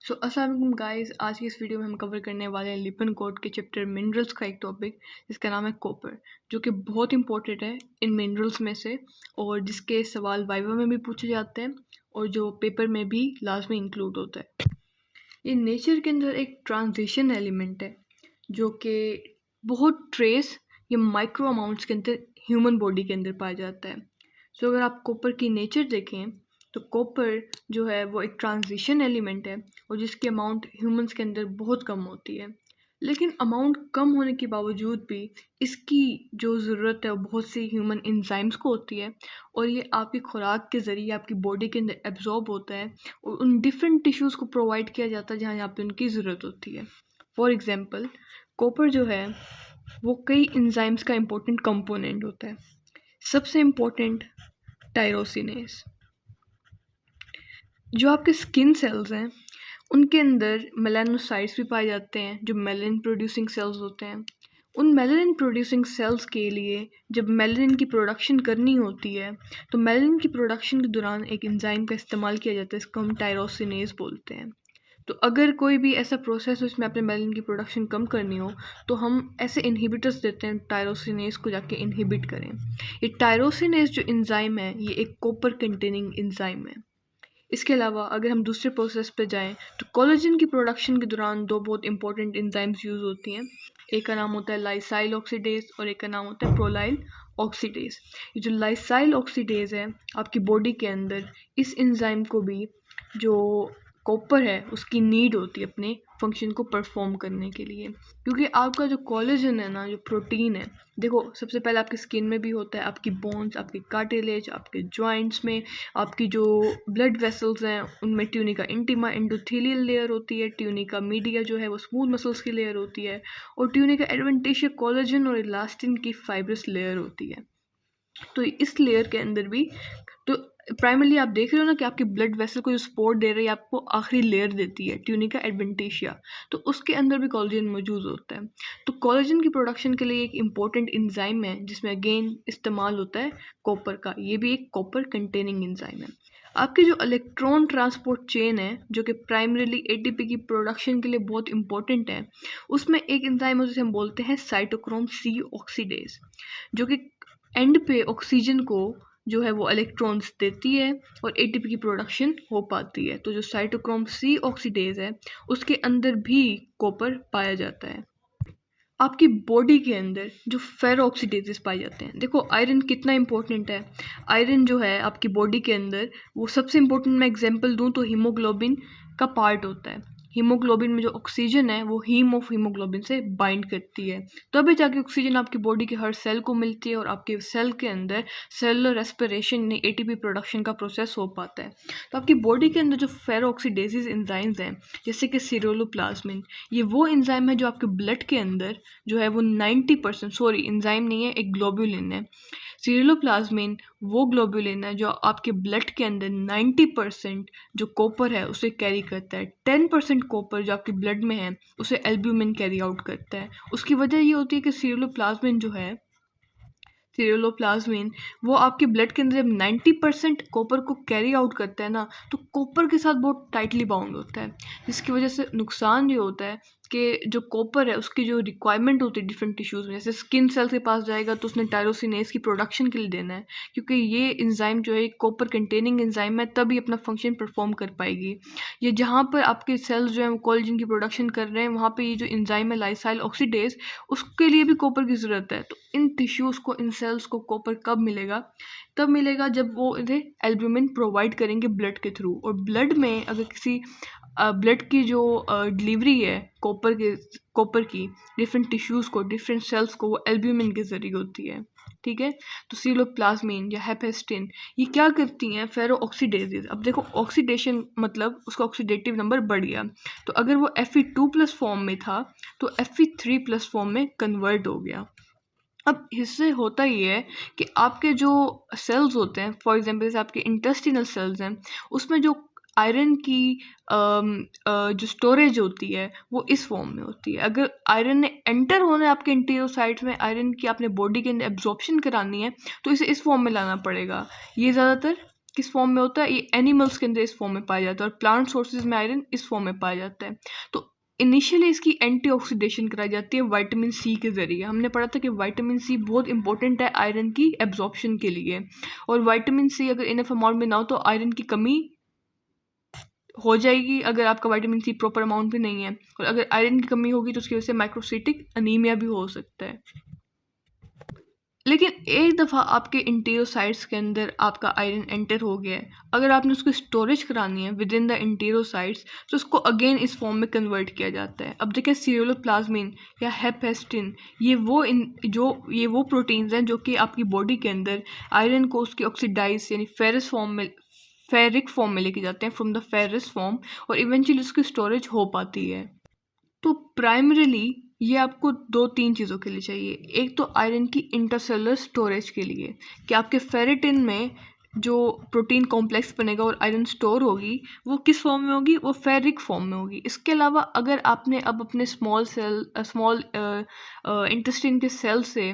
सो अस्सलाम वालेकुम गाइस। आज की इस वीडियो में हम कवर करने वाले हैं लिपन कोड के चैप्टर मिनरल्स का एक टॉपिक जिसका नाम है कॉपर, जो कि बहुत इंपॉर्टेंट है इन मिनरल्स में से और जिसके सवाल वाइवा में भी पूछे जाते हैं और जो पेपर में भी लाजमी इंक्लूड होता है। ये नेचर के अंदर एक ट्रांजिशन एलिमेंट है जो कि बहुत ट्रेस या माइक्रो अमाउंट्स के अंदर ह्यूमन बॉडी के अंदर पाया जाता है। सो अगर आप कॉपर की नेचर देखें तो कॉपर जो है वो एक ट्रांजिशन एलिमेंट है और जिसकी अमाउंट ह्यूमंस के अंदर बहुत कम होती है। लेकिन अमाउंट कम होने के बावजूद भी इसकी जो ज़रूरत है वो बहुत सी ह्यूमन एंजाइम्स को होती है और ये आपकी खुराक के ज़रिए आपकी बॉडी के अंदर एब्जॉर्ब होता है और उन डिफरेंट टिश्यूज़ को प्रोवाइड किया जाता है जहाँ यहाँ पे उनकी ज़रूरत होती है। फॉर एग्ज़ाम्पल, कॉपर जो है वो कई एंजाइम्स का इम्पोर्टेंट कंपोनेंट होता है। सबसे इम्पोर्टेंट टायरोसिनेज। जो आपके स्किन सेल्स हैं उनके अंदर मेलानोसाइट्स भी पाए जाते हैं जो मेलानिन प्रोड्यूसिंग सेल्स होते हैं। उन मेलानिन प्रोड्यूसिंग सेल्स के लिए जब मेलानिन की प्रोडक्शन करनी होती है तो मेलानिन की प्रोडक्शन के दौरान एक एंजाइम का इस्तेमाल किया जाता है, इसको हम टायरोसिनेज बोलते हैं। तो अगर कोई भी ऐसा प्रोसेस हो जिसमें अपने मेलानिन की प्रोडक्शन कम करनी हो तो हम ऐसे इनहिबिटर्स देते हैं टायरोसिनेज को जाके इनहिबिट करें। ये टायरोसिनेज जो एंजाइम है ये एक कॉपर कंटेनिंग एंजाइम है। इसके अलावा अगर हम दूसरे प्रोसेस पे जाएं तो कोलेजन की प्रोडक्शन के दौरान दो बहुत इंपॉर्टेंट एंजाइम्स यूज़ होती हैं। एक का नाम होता है लाइसाइल ऑक्सीडेज और एक का नाम होता है प्रोलाइल ऑक्सीडेज। ये जो लाइसाइल ऑक्सीडेज है आपकी बॉडी के अंदर इस एंजाइम को भी जो कॉपर है उसकी नीड होती है अपने फंक्शन को परफॉर्म करने के लिए, क्योंकि आपका जो कोलेजन है ना, जो प्रोटीन है, देखो सबसे पहले आपकी स्किन में भी होता है, आपकी बोन्स, आपकी कार्टिलेज, आपके जॉइंट्स में, आपकी जो ब्लड वेसल्स हैं उनमें ट्यूनिका इंटीमा एंडोथेलियल लेयर होती है, ट्यूनिका मीडिया जो है वो स्मूथ मसल्स की लेयर होती है और ट्यूनिका एडवेंटिशिया कोलेजन और इलास्टिन की फाइब्रस लेयर होती है। तो इस लेयर के अंदर भी तो प्राइमरली आप देख रहे हो ना कि आपके ब्लड वेसल को जो सपोर्ट दे रही है आपको आखिरी लेयर देती है ट्यूनिका एडवेंटिशिया, तो उसके अंदर भी कोलेजन मौजूद होता है। तो कोलेजन की प्रोडक्शन के लिए एक इम्पॉर्टेंट एंजाइम है जिसमें अगेन इस्तेमाल होता है कॉपर का, ये भी एक कॉपर कंटेनिंग एंजाइम है। आपकी जो इलेक्ट्रॉन ट्रांसपोर्ट चेन है जो कि प्राइमरीली एटीपी की प्रोडक्शन के लिए बहुत इंपॉर्टेंट है, उसमें एक एंजाइम है जिसे हम बोलते हैं साइटोक्रोम सी ऑक्सीडेज, जो कि एंड पे ऑक्सीजन को जो है वो इलेक्ट्रॉन्स देती है और एटीपी की प्रोडक्शन हो पाती है। तो जो साइटोक्रोम सी ऑक्सीडेज है उसके अंदर भी कॉपर पाया जाता है। आपकी बॉडी के अंदर जो फेरो ऑक्सीडेजेस पाए जाते हैं, देखो आयरन कितना इंपॉर्टेंट है। आयरन जो है आपकी बॉडी के अंदर वो सबसे इम्पोर्टेंट, मैं एग्जांपल दूं तो हीमोग्लोबिन का पार्ट होता है। हीमोग्लोबिन में जो ऑक्सीजन है वो हीम ऑफ हीमोग्लोबिन से बाइंड करती है, तभी जाके ऑक्सीजन आपकी बॉडी के हर सेल को मिलती है और आपके सेल के अंदर सेलुलर रेस्पिरेशन यानी एटीपी प्रोडक्शन का प्रोसेस हो पाता है। तो आपकी बॉडी के अंदर जो फेरो ऑक्सीडेजेस एंजाइम्स हैं जैसे कि सिरोलोप्लाज्मिन, ये वो एंजाइम है जो आपके ब्लड के अंदर जो है वो 90%, सॉरी एंजाइम नहीं है, एक ग्लोब्यूलिन है। सिरोलोप्लाज्मिन वो ग्लोब्यूलिन है जो आपके ब्लड के अंदर 90% जो कॉपर है उसे कैरी करता है। 10% कॉपर जो आपके ब्लड में है उसे एल्ब्यूमिन कैरी आउट करता है। उसकी वजह ये होती है कि सिरोलोप्लाज्मिन जो है, सिरोलोप्लाज्मिन वो आपके ब्लड के अंदर जब 90% कॉपर को कैरी आउट करता है ना, तो कॉपर के साथ बहुत टाइटली बाउंड होता है, जिसकी वजह से नुकसान ये होता है कि जो कॉपर है उसकी जो रिक्वायरमेंट होती है डिफरेंट टिश्यूज़ में, जैसे स्किन सेल के पास जाएगा तो उसने टायरोसिनेज की प्रोडक्शन के लिए देना है, क्योंकि ये एंजाइम जो है कॉपर कंटेनिंग एंजाइम है तभी अपना फंक्शन परफॉर्म कर पाएगी। ये जहाँ पर आपके सेल्स जो है वो कोलेजन की प्रोडक्शन कर रहे हैं वहाँ पर ये जो एंजाइम है लाइसाइल ऑक्सीडेज, उसके लिए भी कॉपर की ज़रूरत है। तो इन टिश्यूज़ को, इन सेल्स को कॉपर कब मिलेगा? तब मिलेगा जब वो इन्हें एल्ब्यूमिन प्रोवाइड करेंगे ब्लड के थ्रू, और ब्लड में अगर किसी ब्लड की जो डिलीवरी है कॉपर की डिफरेंट टिश्यूज़ को, डिफरेंट सेल्स को, वो एल्ब्यूमिन के ज़रिए होती है। ठीक है, तो सिरोप्लाज्मिन या हेपेस्टिन ये क्या करती हैं? फेरो ऑक्सीडेजेस। अब देखो ऑक्सीडेशन मतलब उसका ऑक्सीडेटिव नंबर बढ़ गया, तो अगर वो Fe2+ फॉर्म में था तो Fe3+ फॉर्म में कन्वर्ट हो गया। अब इससे होता ये है कि आपके जो सेल्स होते हैं, फॉर एग्जांपल जैसे आपके इंटेस्टिनल सेल्स हैं, उसमें जो आयरन की जो स्टोरेज होती है वो इस फॉर्म में होती है। अगर आयरन ने एंटर होना है आपके इंटीरियोसाइट्स में, आयरन की आपने बॉडी के अंदर एब्जॉर्प्शन करानी है, तो इसे इस फॉर्म में लाना पड़ेगा। ये ज़्यादातर किस फॉर्म में होता है, ये एनिमल्स के अंदर इस फॉर्म में पाया जाता है और प्लांट सोर्सेज में आयरन इस फॉर्म में पाया जाता है। तो इनिशियली इसकी एंटीऑक्सीडेशन कराई जाती है विटामिन सी के ज़रिए। हमने पढ़ा था कि विटामिन सी बहुत इंपॉर्टेंट है आयरन की एब्जॉर्प्शन के लिए, और विटामिन सी अगर इनफ अमाउंट में ना हो तो आयरन की कमी हो जाएगी अगर आपका विटामिन सी प्रॉपर अमाउंट में नहीं है, और अगर आयरन की कमी होगी तो उसकी वजह से माइक्रोसाइटिक अनीमिया भी हो सकता है। लेकिन एक दफ़ा आपके इंटेरोसाइट्स के अंदर आपका आयरन एंटर हो गया है, अगर आपने उसकी स्टोरेज करानी है विद इन द इंटेरोसाइट्स तो उसको अगेन इस फॉर्म में कन्वर्ट किया जाता है। अब देखिए सीरोप्लाज्मिन या हेपेस्टिन, ये वो प्रोटीन्स हैं जो कि आपकी बॉडी के अंदर आयरन को उसकी ऑक्सीडाइज यानी फेरिक फॉर्म में लेके जाते हैं फ्रॉम द फेरस फॉर्म, और इवेंचुअली उसकी स्टोरेज हो पाती है। तो प्राइमरीली ये आपको 2-3 चीज़ों के लिए चाहिए। एक तो आयरन की इंटरसेलुलर स्टोरेज के लिए कि आपके फेरिटिन में जो प्रोटीन कॉम्प्लेक्स बनेगा और आयरन स्टोर होगी वो किस फॉर्म में होगी, वो फेरिक फॉर्म में होगी। इसके अलावा अगर आपने अब अपने स्मॉल इंटेस्टाइन के सेल से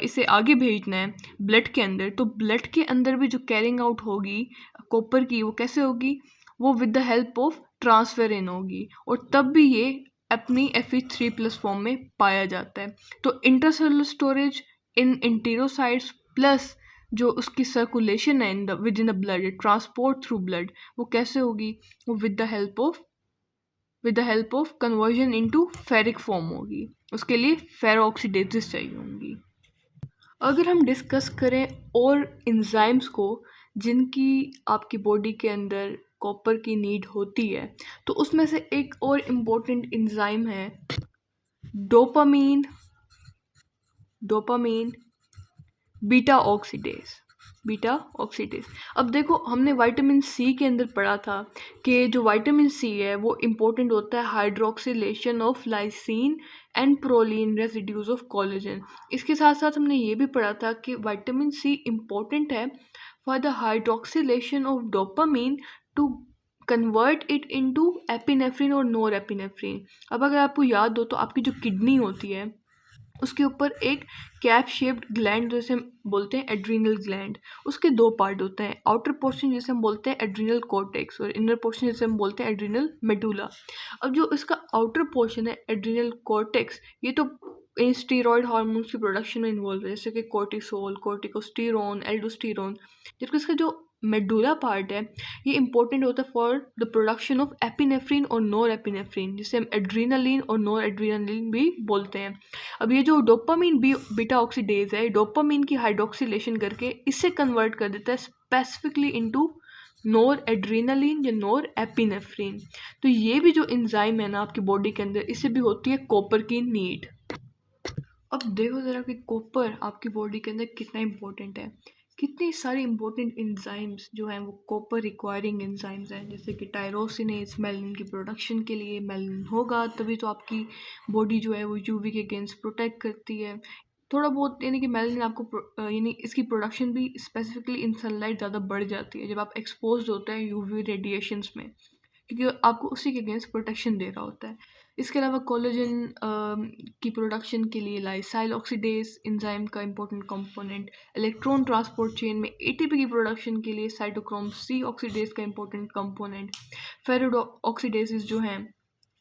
इसे आगे भेजना है ब्लड के अंदर, तो ब्लड के अंदर भी जो कैरिंग आउट होगी कॉपर की, वो कैसे होगी, वो with the help of transferrin होगी, और तब भी ये अपनी Fe3+ फॉर्म में पाया जाता है। तो इंटरसेलुलर स्टोरेज इन इंटेरोसाइट्स प्लस जो उसकी सर्कुलेशन है with in the blood, transport through blood, वो कैसे होगी, वो with the help of conversion into ferric form होगी। उसके लिए फेरोऑक्सीडेजेस चाहिए होंगी। अगर हम डिस्कस करें और एंजाइम्स को जिनकी आपकी बॉडी के अंदर कॉपर की नीड होती है, तो उसमें से एक और इम्पोर्टेंट एंजाइम है डोपामीन बीटा ऑक्सीडेज। अब देखो हमने विटामिन सी के अंदर पढ़ा था कि जो विटामिन सी है वो इम्पोर्टेंट होता है hydroxylation of lysine and proline residues of collagen. इसके साथ साथ हमने ये भी पढ़ा था कि विटामिन सी इम्पोर्टेंट है for the hydroxylation of dopamine to convert it into epinephrine और नोर एपिनेफ्रिन। अब अगर आपको याद हो तो आपकी जो किडनी होती है उसके ऊपर एक कैप शेप्ड ग्लैंड जैसे हम बोलते हैं एड्रीनल ग्लैंड, उसके 2 पार्ट होते हैं, आउटर पोर्शन जिसे हम बोलते हैं एड्रीनल कॉर्टेक्स और इनर पोर्शन जिसे हम बोलते हैं एड्रीनल मेडुला। अब जो इसका आउटर पोर्शन है एड्रीनल कॉर्टेक्स, ये तो स्टीरॉयड हार्मोन्स की प्रोडक्शन में इन्वॉल्व है जैसे कि कोर्टिसोल, कोर्टिकोस्टेरोन, एल्डोस्टेरोन। जबकि इसका जो मेडुला पार्ट है ये इंपॉर्टेंट होता है for the production of epinephrine और नोर एपिनेफ्रिन, जिसे हम एड्रीनलिन और नोर एड्रीनलिन भी बोलते हैं। अब ये जो डोपामीन बीटा ऑक्सीडेज है, डोपामीन की हाइड्रोक्सिलेशन करके इसे कन्वर्ट कर देता है स्पेसिफिकली इनटू नोर एड्रीनलिन या नोर एपिनेफ्रिन। तो ये भी जो एंजाइम है ना आपकी बॉडी के अंदर, इससे भी होती है कॉपर की नीड। अब देखो ज़रा कि कॉपर आपकी बॉडी के अंदर कितना इम्पोर्टेंट है। कितनी सारी इंपॉर्टेंट एंजाइम्स जो हैं वो कॉपर रिक्वायरिंग एंजाइम्स हैं, जैसे कि टायरोसिनेज मेलानिन की प्रोडक्शन के लिए, मेलानिन होगा तभी तो आपकी बॉडी जो है वो यूवी के अगेंस्ट प्रोटेक्ट करती है। थोड़ा बहुत यानी कि मेलानिन आपको यानी इसकी प्रोडक्शन भी स्पेसिफिकली इन सनलाइट ज़्यादा बढ़ जाती है जब आप एक्सपोज होते हैं यूवी रेडिएशंस में, क्योंकि आपको उसी के अगेंस्ट प्रोटेक्शन दे रहा होता है। इसके अलावा कोलेजन की प्रोडक्शन के लिए लाइसाइल ऑक्सीडेज एंजाइम का important component, electron transport chain में एटीपी की प्रोडक्शन के लिए साइटोक्रोम सी ऑक्सीडेज का इंपॉर्टेंट कंपोनेंट, फेरो ऑक्सीडेजेस जो हैं।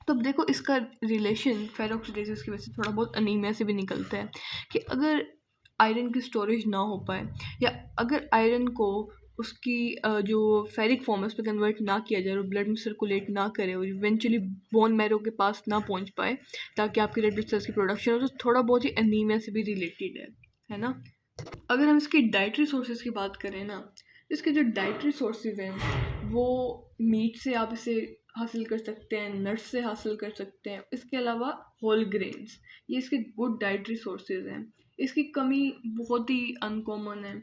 तो अब देखो इसका रिलेशन फेरो ऑक्सीडेजेस की वजह से थोड़ा बहुत अनीमिया से भी निकलता है कि अगर आयरन की स्टोरेज ना हो पाए या अगर आयरन को उसकी जो फेरिक फॉर्म है उस पर कन्वर्ट ना किया जाए और ब्लड में सर्कुलेट ना करे और इवेंचुअली बोन मैरो के पास ना पहुंच पाए ताकि आपकी रेड ब्लड सेल्स की प्रोडक्शन हो, तो थोड़ा बहुत ही एनीमिया से भी रिलेटेड है ना। अगर हम इसकी डाइटरी सोर्सेज की बात करें ना, इसके जो डाइटरी सोर्सेज हैं वो मीट से आप इसे हासिल कर सकते हैं, नट्स से हासिल कर सकते हैं। इसके अलावा होल ग्रेन्स, ये इसके गुड डाइटरी सोर्सेज हैं। इसकी कमी बहुत ही अनकॉमन है,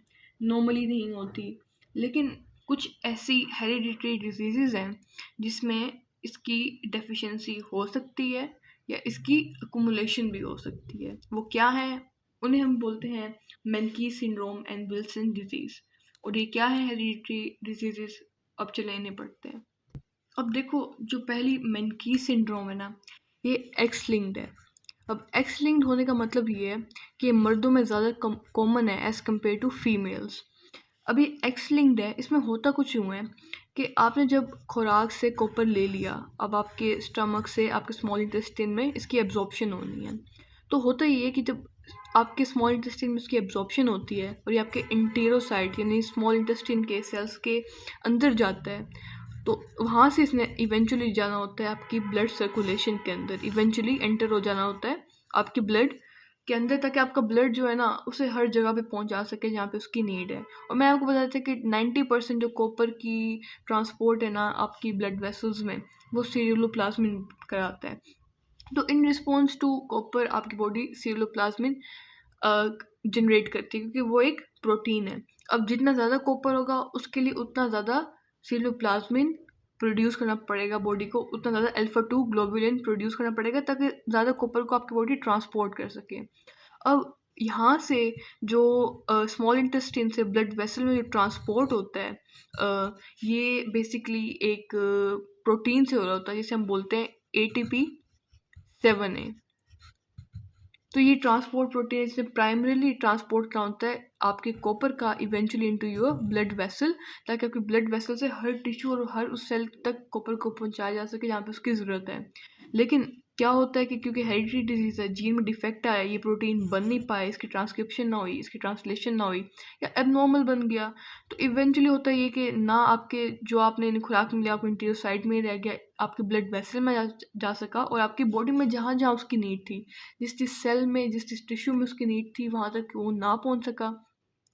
नॉर्मली नहीं होती, लेकिन कुछ ऐसी हेरिडिटरी डिजीज़ हैं जिसमें इसकी डेफिशिएंसी हो सकती है या इसकी अकुमुलेशन भी हो सकती है। वो क्या है, उन्हें हम बोलते हैं मेनकी सिंड्रोम एंड विल्सन डिजीज़। और ये क्या है हेरिडिटरी डिजीज़, अब चले इन्हें पढ़ते हैं। अब देखो जो पहली मेनकी सिंड्रोम है ना, ये एक्स लिंक्ड है। अब एक्स लिंक्ड होने का मतलब ये है कि मर्दों में ज़्यादा कॉमन है एज़ कम्पेयर टू फीमेल्स। अभी एक्स लिंक्ड है, इसमें होता कुछ यूँ है कि आपने जब खुराक से कॉपर ले लिया, अब आपके स्टमक से आपके स्मॉल इंटेस्टाइन में इसकी एब्जॉर्प्शन होनी है। तो होता ये है कि जब आपके स्मॉल इंटेस्टाइन में इसकी एब्जॉर्प्शन होती है और ये आपके इंटेरोसाइट यानी स्मॉल इंटेस्टाइन के सेल्स के अंदर जाता है, तो वहाँ से इसने इवेंचुअली जाना होता है आपकी ब्लड सर्कुलेशन के अंदर, इवेंचुअली एंटर हो जाना होता है आपकी ब्लड के अंदर, ताकि आपका ब्लड जो है ना उसे हर जगह पे पहुंचा सके जहाँ पे उसकी नीड है। और मैं आपको बता देता कि 90% जो कॉपर की ट्रांसपोर्ट है ना आपकी ब्लड वेसल्स में, वो सीरियोप्लाज्मिन कराता है। तो इन रिस्पॉन्स टू कॉपर आपकी बॉडी सीरियोप्लाज्मिन जनरेट करती है, क्योंकि वो एक प्रोटीन है। अब जितना ज़्यादा कॉपर होगा उसके लिए उतना ज़्यादा सीरियोप्लाज्मिन प्रोड्यूस करना पड़ेगा बॉडी को, उतना ज़्यादा अल्फा-2 ग्लोबुलिन प्रोड्यूस करना पड़ेगा ताकि ज़्यादा कॉपर को आपकी बॉडी ट्रांसपोर्ट कर सके। अब यहाँ से जो स्मॉल इंटेस्टाइन से ब्लड वेसल में जो ट्रांसपोर्ट होता है, ये बेसिकली एक प्रोटीन से हो रहा होता है जिसे हम बोलते हैं ATP7A। तो ये ट्रांसपोर्ट प्रोटीन इसमें प्राइमरीली ट्रांसपोर्ट क्या होता है आपके कॉपर का eventually into your blood vessel, ताकि आपके ब्लड वेसल से हर टिश्यू और हर उस सेल तक कॉपर को पहुंचाया जा सके जहाँ पे उसकी ज़रूरत है। लेकिन क्या होता है कि क्योंकि हेरिडिटरी डिजीज है, जीन में डिफेक्ट आया, ये प्रोटीन बन नहीं पाए, इसकी ट्रांसक्रिप्शन ना हुई, इसकी ट्रांसलेशन ना हुई, या एबनॉर्मल बन गया, तो इवेंचुअली होता है ये कि ना आपके जो आपने खुराक में लिया आपको इंटीरोसाइट में रह गया, आपके ब्लड वेसल में जा सका, और आपकी बॉडी में जहाँ जहाँ उसकी नीड थी, जिस जिस सेल में जिस जिस टिश्यू में उसकी नीड थी वहाँ तक वो ना पहुँच सका।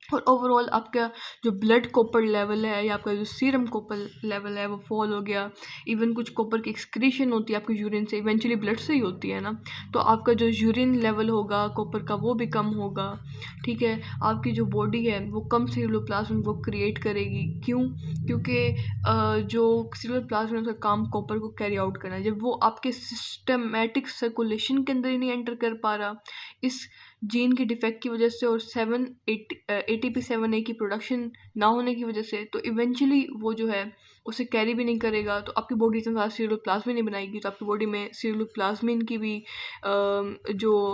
और ओवरऑल आपका जो ब्लड कॉपर लेवल है या आपका जो सीरम कॉपर लेवल है वो फॉल हो गया। इवन कुछ कॉपर की एक्सक्रीशन होती है आपके यूरिन से, इवेंचुअली ब्लड से ही होती है ना, तो आपका जो यूरिन लेवल होगा कॉपर का वो भी कम होगा। ठीक है, आपकी जो बॉडी है वो कम सीरोप्लाज्म वो क्रिएट करेगी। क्यों? क्योंकि जो सीरोप्लाज्म उसका काम कॉपर को कैरी आउट करना है, जब वो आपके सिस्टमेटिक सर्कुलेशन के अंदर ही नहीं एंटर कर पा रहा इस जीन के डिफेक्ट की वजह से और ATP7A की प्रोडक्शन ना होने की वजह से, तो इवेंचुअली वो जो है उसे कैरी भी नहीं करेगा, तो आपकी बॉडी इतना ज़्यादा सीरोप्लाज्मिन नहीं बनाएगी, तो आपकी बॉडी में सीरोप्लाज्मिन की भी जो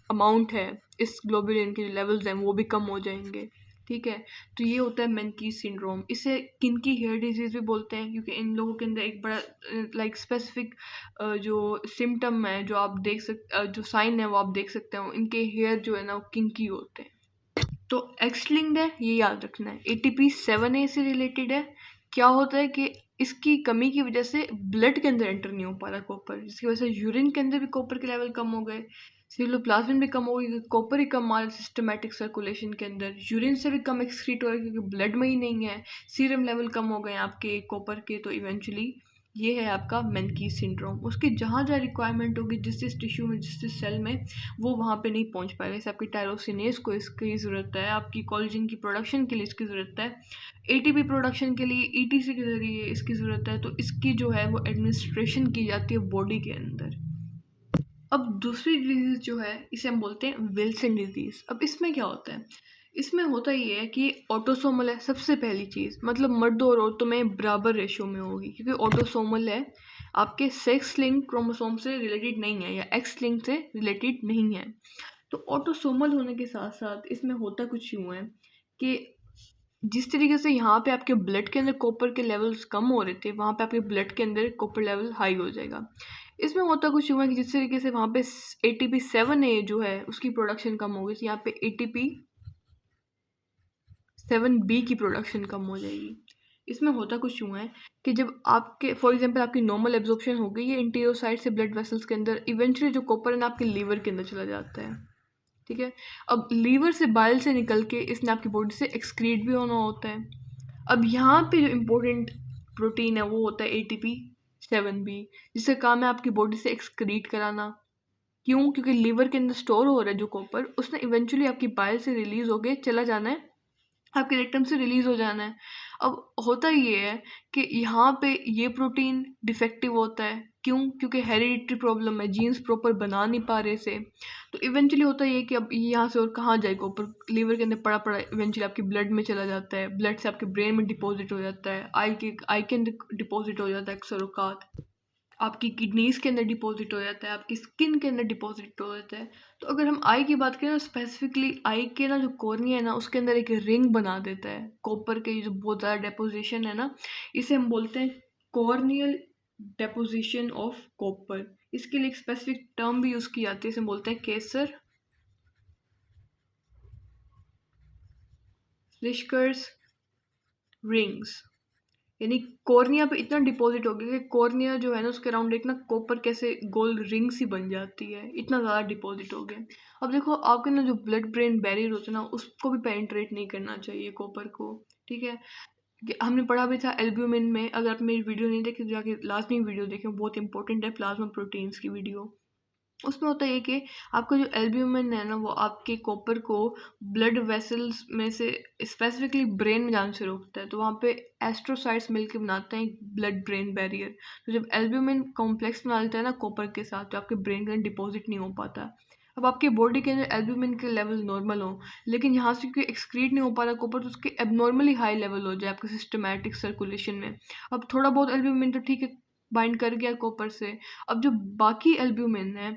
अमाउंट है, इस ग्लोबुलिन के लेवल्स हैं वो भी कम हो जाएंगे। ठीक है, तो ये होता है मेनकीस सिंड्रोम। इसे किनकी हेयर डिजीज़ भी बोलते हैं, क्योंकि इन लोगों के अंदर एक बड़ा लाइक स्पेसिफिक जो सिम्टम है जो आप जो साइन है वो आप देख सकते हो, इनके हेयर जो है ना वो किंकी होते हैं। तो एक्स लिंक्ड है, ये याद रखना है, ATP7A से रिलेटेड है। क्या होता है कि इसकी कमी की वजह से ब्लड के अंदर एंटर नहीं हो पा रहा कॉपर, जिसकी वजह से यूरिन के अंदर भी कॉपर के लेवल कम हो गए, सीरोप्लाज्मिन भी कम हो गई, कॉपर ही कम आ रहा है सिस्टमेटिक सर्कुलेशन के अंदर, यूरिन से भी कम एक्सक्रीट हो रहा है क्योंकि ब्लड में ही नहीं है, सीरम लेवल कम हो गए आपके कॉपर के, तो इवेंचुअली ये है आपका मेनकीस सिंड्रोम। उसकी जहाँ जहाँ रिक्वायरमेंट होगी जिस जिस टिश्यू में जिस जिस सेल में, वो वहाँ पे नहीं पहुँच पाएगा। जैसे आपकी टायरोसिनेज को इसकी ज़रूरत है, आपकी कोलेजन की प्रोडक्शन के लिए इसकी ज़रूरत है, ATP प्रोडक्शन के लिए ETC के ज़रिए इसकी ज़रूरत है, तो इसकी जो है वो एडमिनिस्ट्रेशन की जाती है बॉडी के अंदर। अब दूसरी डिजीज़ जो है इसे हम बोलते हैं विल्सन डिजीज़। अब इसमें क्या होता है, इसमें होता ये है कि ऑटोसोमल है सबसे पहली चीज़, मतलब मर्दों और औरतों में बराबर रेशो में होगी, क्योंकि ऑटोसोमल है, आपके सेक्स लिंक क्रोमोसोम से रिलेटेड नहीं है या एक्स लिंक से रिलेटेड नहीं है। तो ऑटोसोमल होने के साथ साथ इसमें होता कुछ यूँ है कि जिस तरीके से यहाँ पे आपके ब्लड के अंदर कॉपर के लेवल्स कम हो रहे थे, वहाँ पे आपके ब्लड के अंदर कॉपर लेवल हाई हो जाएगा। इसमें होता कुछ यूँ है कि जिस तरीके से वहाँ पे ATP7A जो है उसकी प्रोडक्शन कम होगी, तो यहाँ पे ATP7B की प्रोडक्शन कम हो जाएगी। इसमें होता कुछ यूँ है कि जब आपके फॉर एग्जांपल आपकी नॉर्मल एब्जॉर्प्शन हो गई है इंटीरोसाइट से ब्लड वेसल्स के अंदर, इवेंचुअली जो कॉपर है ना आपके लीवर के अंदर चला जाता है। ठीक है, अब लीवर से बाइल से निकल के इसने आपकी बॉडी से एक्सक्रीट भी होना होता है। अब यहाँ पे जो इम्पोर्टेंट प्रोटीन है वो होता है ATP7B, जिसका काम है आपकी बॉडी से एक्सक्रीट कराना। क्यों? क्योंकि लीवर के अंदर स्टोर हो रहा है जो कॉपर, उसने इवेंचुअली आपकी बाइल से रिलीज होके चला जाना है, आपके रेक्टम से रिलीज हो जाना है। अब होता ये है कि यहाँ पे ये प्रोटीन डिफेक्टिव होता है। क्यों? क्योंकि हेरिडिटरी प्रॉब्लम है, जीन्स प्रॉपर बना नहीं पा रहे से, तो इवेंचुअली होता ये है कि अब ये यहाँ से और कहाँ जाएगा, ऊपर लीवर के अंदर पड़ा पड़ा इवेंचुअली आपकी ब्लड में चला जाता है, ब्लड से आपके ब्रेन में डिपॉजिट हो जाता है, आई के अंदर डिपॉजिट हो जाता है अक्सर औकात। आपकी किडनीज़ के अंदर डिपॉज़िट हो जाता है, आपकी स्किन के अंदर डिपॉज़िट हो जाता है। तो अगर हम आई की बात करें ना, स्पेसिफ़िकली आई के ना जो कॉर्निया है ना, उसके अंदर एक रिंग बना देता है। कॉपर के जो बहुत ज़्यादा डिपोज़िशन है ना, इसे हम बोलते हैं कॉर्नियल डिपोज़िशन ऑफ कॉपर। इसके लिए एक स्पेसिफ़िक टर्म भी यूज़ की जाती है, इसे हम बोलते हैं केसर रिश्कर्स रिंग्स। यानी कॉर्निया पे इतना डिपॉजिट हो गया कि कॉर्निया जो है ना, उसके अराउंड एक ना कॉपर कैसे गोल रिंग्स ही बन जाती है, इतना ज़्यादा डिपॉजिट हो गया। अब देखो, आपके ना जो ब्लड ब्रेन बैरियर होता है ना, उसको भी पेनिट्रेट नहीं करना चाहिए कॉपर को, ठीक है। हमने पढ़ा भी था एल्ब्यूमिन में। अगर आप मेरी वीडियो नहीं देखी तो जाके लाजमी वीडियो देखें, बहुत इंपॉर्टेंट है प्लाज्मा प्रोटीन्स की वीडियो। उसमें होता है ये कि आपका जो एल्ब्यूमिन है ना, वो आपके कॉपर को ब्लड वेसल्स में से स्पेसिफिकली ब्रेन में जाने से रोकता है। तो वहाँ पे एस्ट्रोसाइट्स मिलकर बनाते हैं एक ब्लड ब्रेन बैरियर। तो जब एल्ब्यूमिन कॉम्प्लेक्स बना लेता है ना कॉपर के साथ, तो आपके ब्रेन के अंदर डिपॉजिट नहीं हो पाता। अब आपके बॉडी के अंदर एल्ब्यूमिन के लेवल नॉर्मल हो, लेकिन यहाँ से क्योंकि एक्सक्रीट नहीं हो पा रहा कॉपर, तो उसके एबनॉर्मली हाई लेवल हो जाए आपके सिस्टमैटिक सर्कुलेशन में। अब थोड़ा बहुत एल्ब्यूमिन तो ठीक है, बाइंड कर गया कॉपर से। अब जो बाकी एल्ब्यूमिन है,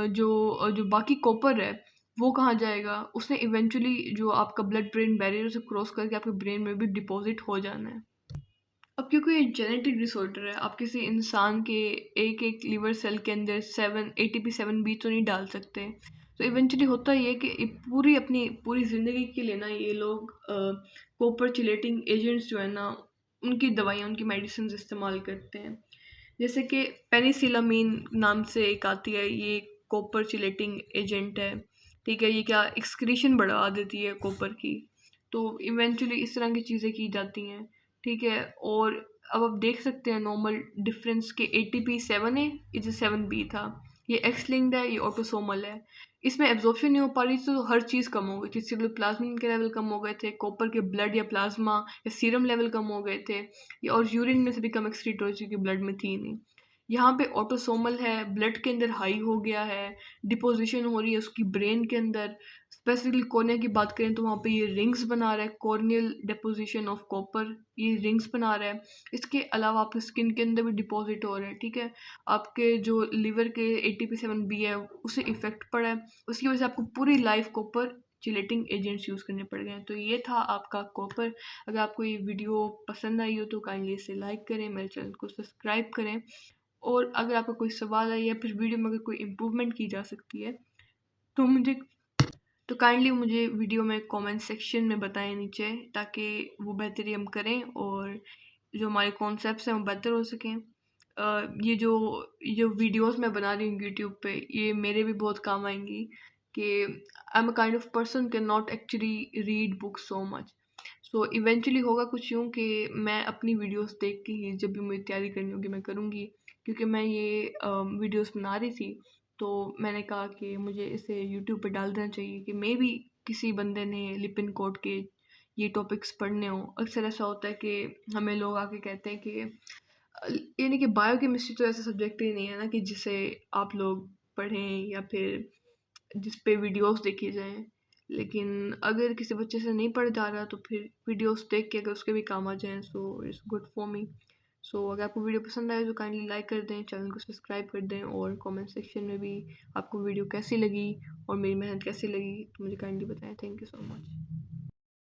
जो बाकी कॉपर है, वो कहाँ जाएगा? उसने इवेंचुअली जो आपका ब्लड ब्रेन बैरियर से क्रॉस करके आपके ब्रेन में भी डिपॉजिट हो जाना है। अब क्योंकि ये जेनेटिक डिसऑर्डर है, आप किसी इंसान के एक एक लिवर सेल के अंदर 7 ATP7B तो नहीं डाल सकते। तो इवेंचुअली होता ये है कि अपनी पूरी ज़िंदगी के लिए ना ये लोग कॉपर चिलेटिंग एजेंट्स जो है ना, उनकी दवाइयाँ, उनकी मेडिसिन इस्तेमाल करते हैं। जैसे कि पेनिसिलामीन नाम से एक आती है, ये कॉपर चिलेटिंग एजेंट है, ठीक है। ये क्या एक्सक्रीशन बढ़ा देती है कॉपर की। तो इवेंचुअली इस तरह की चीज़ें की जाती हैं, ठीक है। और अब आप देख सकते हैं नॉर्मल डिफरेंस के ATP7 है, इसे 7B था। ये एक्स लिंक्ड है, ये ऑटोसोमल है। इसमें एब्जॉर्प्शन नहीं हो पा रही थी, तो हर चीज़ कम हो गई थी। सिर्फ प्लाज्मिन के लेवल कम हो गए थे, कॉपर के ब्लड या प्लाज्मा या सीरम लेवल कम हो गए थे, और यूरिन में से भी कम एक्सक्रीट हो चुकी, ब्लड में थी नहीं। यहाँ पे ऑटोसोमल है, ब्लड के अंदर हाई हो गया है, डिपोजिशन हो रही है उसकी ब्रेन के अंदर। स्पेसिफिकली कॉर्निया की बात करें तो वहाँ पे ये रिंग्स बना रहा है, कॉर्नियल डिपोजिशन ऑफ कॉपर, ये रिंग्स बना रहा है। इसके अलावा आपके स्किन के अंदर भी डिपॉजिट हो रहा है, ठीक है। आपके जो लिवर के ATP7B है, उसे इफेक्ट पड़ा है, उसकी वजह से आपको पूरी life copper chelating agents use करने पड़ गए हैं। तो ये था आपका कॉपर। अगर आपको ये वीडियो पसंद आई हो तो काइंडली इसे लाइक करें, मेरे चैनल को सब्सक्राइब करें। और अगर आपका कोई सवाल है या फिर वीडियो में अगर कोई इम्प्रूवमेंट की जा सकती है, तो काइंडली मुझे वीडियो में कमेंट सेक्शन में बताएं नीचे, ताकि वो बेहतरी हम करें और जो हमारे कॉन्सेप्ट्स हैं वो बेहतर हो सकें। ये जो वीडियोस मैं बना रही हूँ यूट्यूब पे, ये मेरे भी बहुत काम आएंगी। कि I am a kind of person can not actually read books so much. So eventually होगा कुछ यूँ कि मैं अपनी वीडियोस देख के ही जब भी मुझे तैयारी करनी होगी मैं करूँगी। क्योंकि मैं ये वीडियोस बना रही थी, तो मैंने कहा कि मुझे इसे यूट्यूब पे डाल देना चाहिए कि मे भी किसी बंदे ने लिपिन कोड के ये टॉपिक्स पढ़ने हों। अक्सर ऐसा होता है कि हमें लोग आके कहते हैं कि यानी कि बायोकेमिस्ट्री तो ऐसा सब्जेक्ट ही नहीं है ना कि जिसे आप लोग पढ़ें या फिर जिस पे वीडियोस देखी जाएं। लेकिन अगर किसी बच्चे से नहीं पढ़ जा रहा, तो फिर वीडियोस देख के अगर उसके भी काम आ जाएं, so it's good for me. So अगर आपको वीडियो पसंद आए तो काइंडली लाइक कर दें, चैनल को सब्सक्राइब कर दें, और कमेंट सेक्शन में भी आपको वीडियो कैसी लगी और मेरी मेहनत कैसी लगी तो मुझे काइंडली बताएं। Thank you so much.